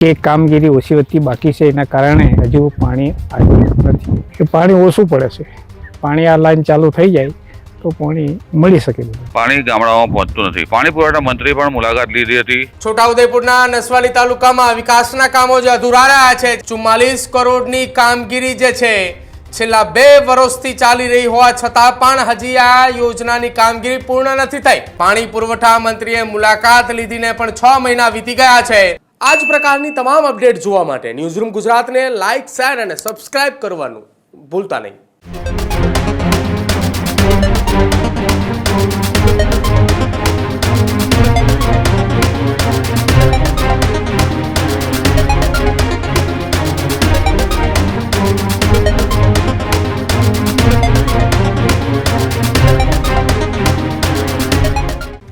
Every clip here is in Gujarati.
કે કામગીરી ઓછી વધતી બાકી છે, એના કારણે હજુ પાણી આવ્યું નથી. કે પાણી ઓછું પડે છે. પાણી આ લાઈન ચાલુ થઈ જાય તો પાણી મળી શકે. પાણી ગામડાઓમાં પહોંચતું નથી. પાણી પુરવઠા મંત્રી પણ મુલાકાત લીધી હતી. છોટાઉદેપુરના નસવાડી તાલુકામાં વિકાસના કામો જે અધૂરા રહ્યા છે, 44 કરોડની કામગીરી જે છે છેલ્લા 2 વર્ષથી ચાલી રહી હોવા છતાં પણ હજી આ યોજનાની કામગીરી પૂર્ણ નથી થઈ. પાણી પુરવઠા મંત્રીએ મુલાકાત લીધીને પણ 6 મહિના વીતી ગયા છે. આ જ પ્રકારની તમામ અપડેટ જોવા માટે ન્યૂઝરૂમ ગુજરાતને લાઇક, શેર અને સબસ્ક્રાઇબ કરવાનું ભૂલતા નહીં.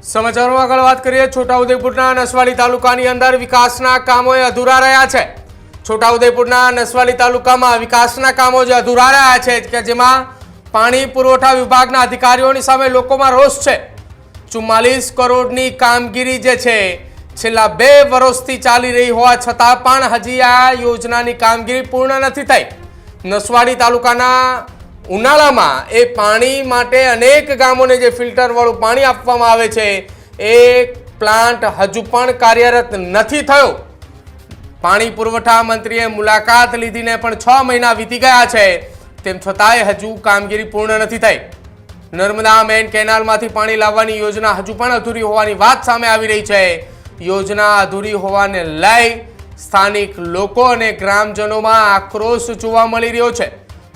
સમાચારોમાં આગળ વાત કરીએ. છોટાઉદેપુરના નસવાડી તાલુકાની અંદર વિકાસના કામો અધૂરા રહ્યા છે. છોટાઉદેપુરના નસવાડી તાલુકામાં વિકાસના કામો જે અધૂરા રહ્યા છે કે જેમાં પાણી પુરવઠા વિભાગના અધિકારીઓની સામે લોકોમાં રોષ છે. 44 કરોડની કામગીરી જે છે છેલ્લા 2 વર્ષથી ચાલી રહી હોવા છતાં પણ હજી આ યોજનાની કામગીરી પૂર્ણ નથી થઈ. નસવાડી તાલુકાના ઉનાળામાં એ પાણી માટે અનેક ગામોને જે ફિલ્ટર વાળું પાણી આપવામાં આવે છે એ પ્લાન્ટ હજુ પણ કાર્યરત નથી થયો. પાણી પુરવઠા મંત્રીએ મુલાકાત લીધીને પણ 6 મહિના વીતી ગયા છે, તેમ છતાંય હજુ કામગીરી પૂર્ણ નથી થઈ. નર્મદા મેઇન કેનાલમાંથી પાણી લાવવાની યોજના હજુ પણ અધૂરી હોવાની વાત સામે આવી રહી છે. યોજના અધૂરી હોવાને લઈ સ્થાનિક લોકો અને ગ્રામજનોમાં આક્રોશ જોવા મળી રહ્યો છે.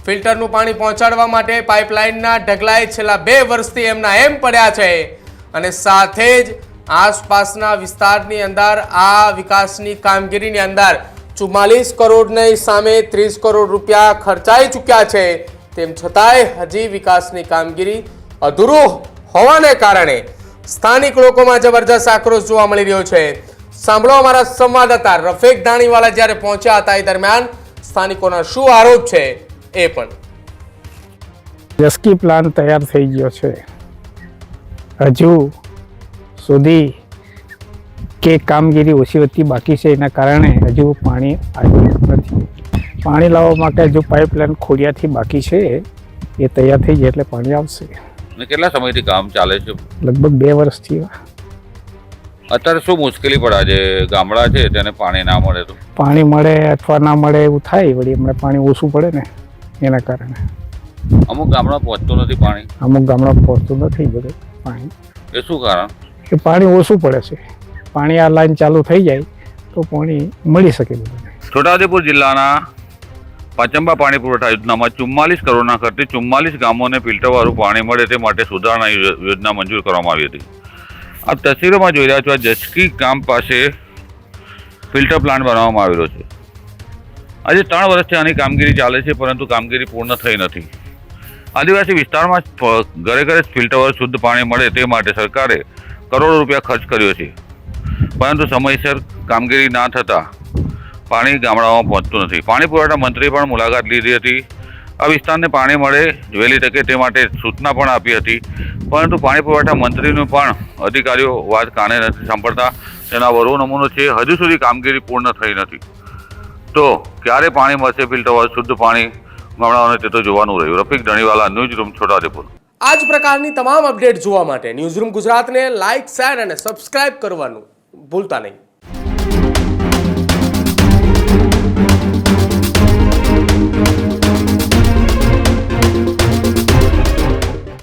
ફિલ્ટરનું પાણી પહોંચાડવા માટે પાઇપલાઇનના ઢગલાએ છેલ્લા 2 વર્ષથી એમના એમ પડ્યા છે અને સાથે જ આસપાસના વિસ્તારની અંદર આ વિકાસની કામગીરીની અંદર 44 કરોડની સામે 30 કરોડ રૂપિયા ખર્ચાઈ ચૂક્યા છે. તેમ છતાંય હજી વિકાસની કામગીરી અધૂરું હોવાને કારણે સ્થાનિક લોકોમાં જબરજસ્ત આક્રોશ જોવા મળી રહ્યો છે. સાંભળો અમારા સંવાદદાતા રફીક ધાણીવાલા જ્યારે પહોંચ્યા હતા એ દરમિયાન સ્થાનિકોના શું આરોપ છે એ પણ. રેસ્ક્યુ પ્લાન તૈયાર થઈ ગયો છે, હજુ સુધી કે કામગીરી ઓછી વધતી બાકી છે, એના કારણે હજુ પાણી આવ્યું નથી. પાણી લાવવા માટે હજુ પાઇપલાઇન ખોડિયાથી બાકી છે, એ તૈયાર થઈ જાય એટલે પાણી આવશે. કેટલા સમયથી કામ ચાલે છે? લગભગ 2 વર્ષથી. અત્યારે શું મુશ્કેલી પડે છે? ગામડા છે તેને પાણી ના મળે તો? પાણી મળે અથવા ના મળે એવું થાય. વળી હમણાં પાણી ઓછું પડે ને એના કારણે અમુક ગામડા પહોંચતું નથી પાણી. અમુક ગામડા પહોંચતું નથી બધું પાણી. એ શું કારણ? કે પાણી ઓછું પડે છે. પાણી આ લાઈન ચાલુ થઈ જાય તો પાણી મળી શકે બધાને. છોટાઉદેપુર જિલ્લાના પાંચંબા પાણી પુરવઠા યોજનામાં 44 કરોડના ખર્ચે 44 ગામોને ફિલ્ટરવાળું પાણી મળે તે માટે સુધારણા યોજના મંજૂર કરવામાં આવી હતી. આપ તસવીરોમાં જોઈ રહ્યા છો, આ જસકી ગામ પાસે ફિલ્ટર પ્લાન્ટ બનાવવામાં આવેલો છે. આજે 3 વર્ષથી આની કામગીરી ચાલે છે, પરંતુ કામગીરી પૂર્ણ થઈ નથી. આદિવાસી વિસ્તારમાં ઘરે ઘરે ફિલ્ટરવાળું શુદ્ધ પાણી મળે તે માટે સરકારે કરોડો રૂપિયા ખર્ચ કર્યો છે, પરંતુ સમયસર કામગીરી ના થતાં પાણી ગામડાઓમાં પહોંચતું નથી. પાણી પુરવઠા મંત્રીએ પણ મુલાકાત લીધી હતી. આ વિસ્તારને પાણી મળે વહેલી તકે તે માટે સૂચના પણ આપી હતી, પરંતુ પાણી પુરવઠા મંત્રીનું પણ અધિકારીઓ વાત કાને નથી સાંભળતા. તેના વધુ નમૂનો છે, હજુ સુધી કામગીરી પૂર્ણ થઈ નથી. તો ક્યારે પાણી મળશે ફિલ્ટરવાળું શુદ્ધ પાણી ગામડાઓને, તે તો જોવાનું રહ્યું. રફીક ધાણીવાલા, ન્યૂઝરૂમ, છોટાઉદેપુર. આ જ પ્રકારની તમામ અપડેટ જોવા માટે ન્યૂઝરૂમ ગુજરાતને લાઇક, શેર અને સબસ્ક્રાઇબ કરવાનું ભૂલતા નહીં.